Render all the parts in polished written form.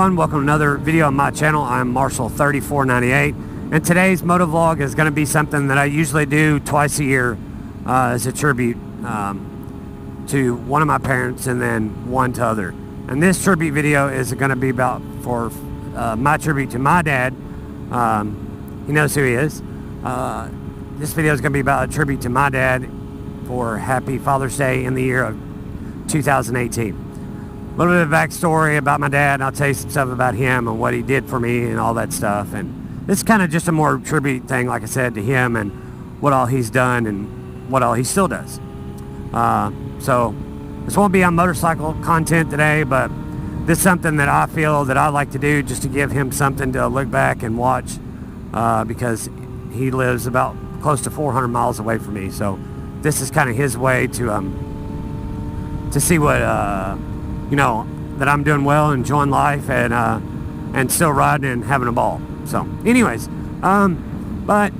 everyone, welcome to another video on my channel. I'm Marshall3498, and today's motovlog is going to be something that I usually do twice a year as a tribute to one of my parents and then one to other. And this tribute video is going to be about for my tribute to my dad. He knows who he is. This video is going to be about a tribute to my dad for Happy Father's Day in the year of 2018. A little bit of backstory about my dad, and I'll tell you some stuff about him and what he did for me and all that stuff. And it's kind of just a more tribute thing, like I said, to him and what all he's done and what all he still does. So this won't be on motorcycle content today, but this is something that I feel that I like to do just to give him something to look back and watch, because he lives about close to 400 miles away from me. So this is kind of his way to see what you know, that I'm doing well, enjoying life, and still riding and having a ball. So anyways, but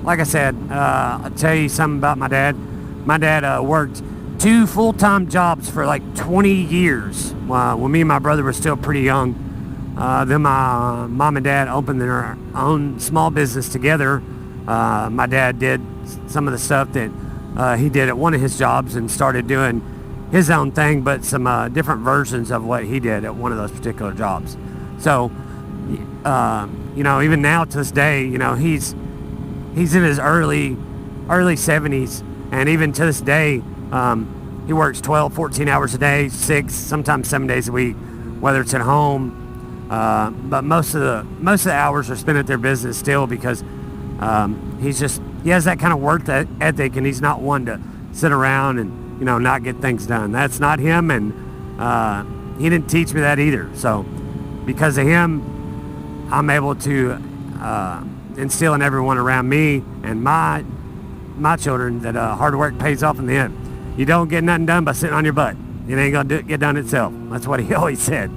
like I said, I'll tell you something about my dad. My dad worked 2 full-time jobs for like 20 years when me and my brother were still pretty young. Then my mom and dad opened their own small business together. My dad did some of the stuff that he did at one of his jobs and started doing his own thing, but some different versions of what he did at one of those particular jobs. So, you know, even now to this day, you know, he's in his early 70s, and even to this day, he works 12, 14 hours a day, 6, sometimes 7 days a week, whether it's at home. But most of the hours are spent at their business still, because he has that kind of work ethic, and he's not one to sit around and, you know, not get things done. That's not him, and he didn't teach me that either. So because of him, I'm able to instill in everyone around me and my children that hard work pays off in the end. You don't get nothing done by sitting on your butt. It ain't gonna get done itself. That's what he always said.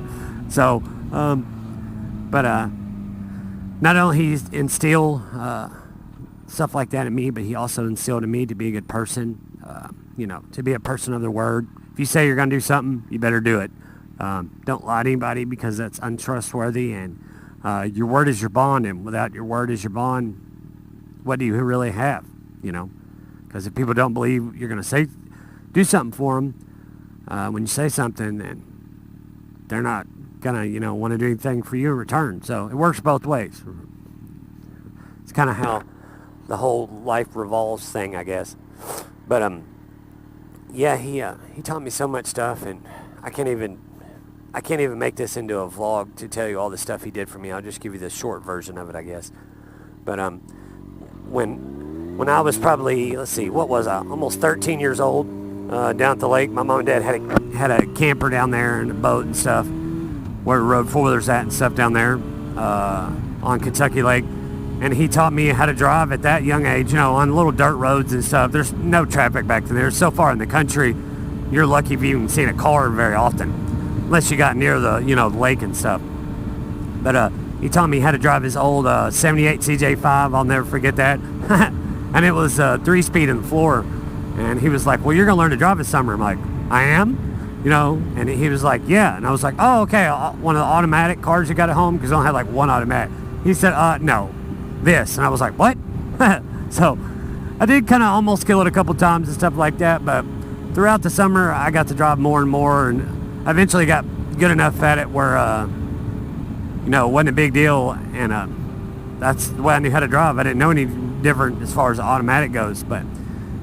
So but not only he instilled stuff like that in me, but he also instilled in me to be a good person. You know, to be a person of the word. If you say you're going to do something, you better do it. Don't lie to anybody, because that's untrustworthy, and your word is your bond, and without your word as your bond, what do you really have? You know, because if people don't believe you're going to do something for them, when you say something, then they're not going to, you know, want to do anything for you in return. So it works both ways. It's kind of how the whole life revolves thing, I guess. But yeah, he taught me so much stuff, and I can't even make this into a vlog to tell you all the stuff he did for me. I'll just give you the short version of it, I guess. But when I was probably, let's see, what was I? Almost 13 years old, down at the lake. My mom and dad had a camper down there and a boat and stuff, where we rode 4-wheelers at and stuff down there on Kentucky Lake. And he taught me how to drive at that young age, you know, on little dirt roads and stuff. There's no traffic back then. There's so far in the country, you're lucky if you even seen a car very often, unless you got near the, you know, the lake and stuff. But he taught me how to drive his old 78 CJ5. I'll never forget that. And it was 3-speed in the floor. And he was like, well, you're going to learn to drive this summer. I'm like, I am? You know, and he was like, yeah. And I was like, oh, okay, one of the automatic cars you got at home? Because I don't have like one automatic. He said, no. This. And I was like, what? So I did kind of almost kill it a couple times and stuff like that, but throughout the summer I got to drive more and more, and I eventually got good enough at it where you know, it wasn't a big deal, and that's the way I knew how to drive. I didn't know any different as far as the automatic goes, but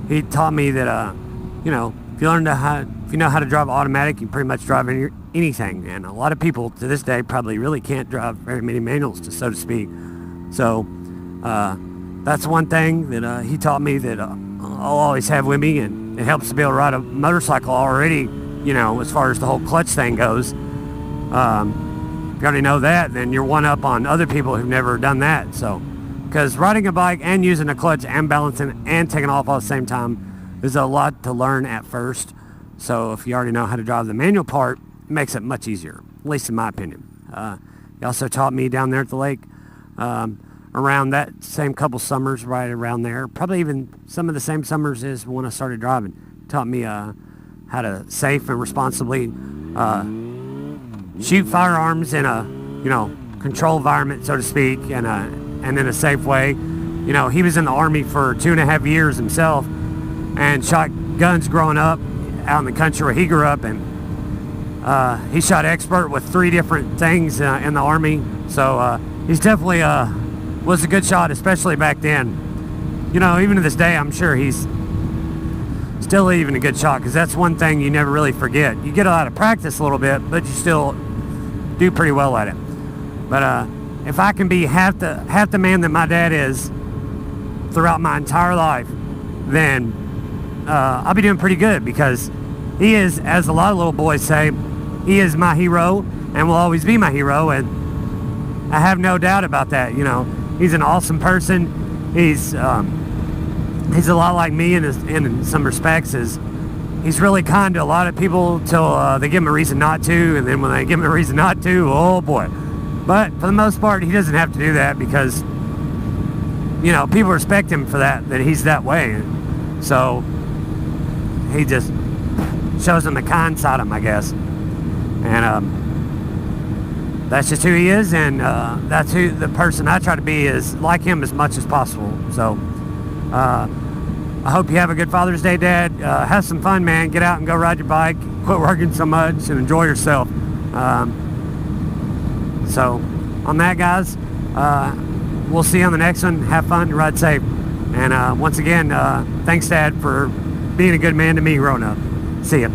he taught me that you know, if you know how to drive automatic, you pretty much drive anything. And a lot of people to this day probably really can't drive very many manuals, so to speak. So that's one thing that he taught me that I'll always have with me, and it helps to be able to ride a motorcycle already, you know, as far as the whole clutch thing goes. If you already know that, then you're one up on other people who've never done that. So, because riding a bike and using a clutch and balancing and taking off all at the same time is a lot to learn at first. So if you already know how to drive the manual part, it makes it much easier, at least in my opinion. He also taught me down there at the lake, around that same couple summers, right around there, probably even some of the same summers as when I started driving. Taught me how to safe and responsibly shoot firearms in a control environment, so to speak, and in a safe way. He was in the Army for 2.5 years himself and shot guns growing up out in the country where he grew up, and he shot expert with 3 different things in the Army. So he's definitely was a good shot, especially back then. Even to this day, I'm sure he's still even a good shot, because that's one thing you never really forget. You get a lot of practice a little bit, but you still do pretty well at it. But if I can be half the man that my dad is throughout my entire life, then I'll be doing pretty good, because he is, as a lot of little boys say, he is my hero and will always be my hero, and I have no doubt about that. He's an awesome person. He's a lot like me in some respects. He's really kind to a lot of people till they give him a reason not to, and then when they give him a reason not to, oh boy. But for the most part, he doesn't have to do that, because people respect him for that he's that way. So he just shows them the kind side of him, I guess. And that's just who he is, and that's who the person I try to be, is like him as much as possible. So I hope you have a good Father's Day, Dad. Have some fun, man. Get out and go ride your bike. Quit working so much and enjoy yourself. So on that, guys, we'll see you on the next one. Have fun, ride safe. And once again, thanks, Dad, for being a good man to me growing up. See ya.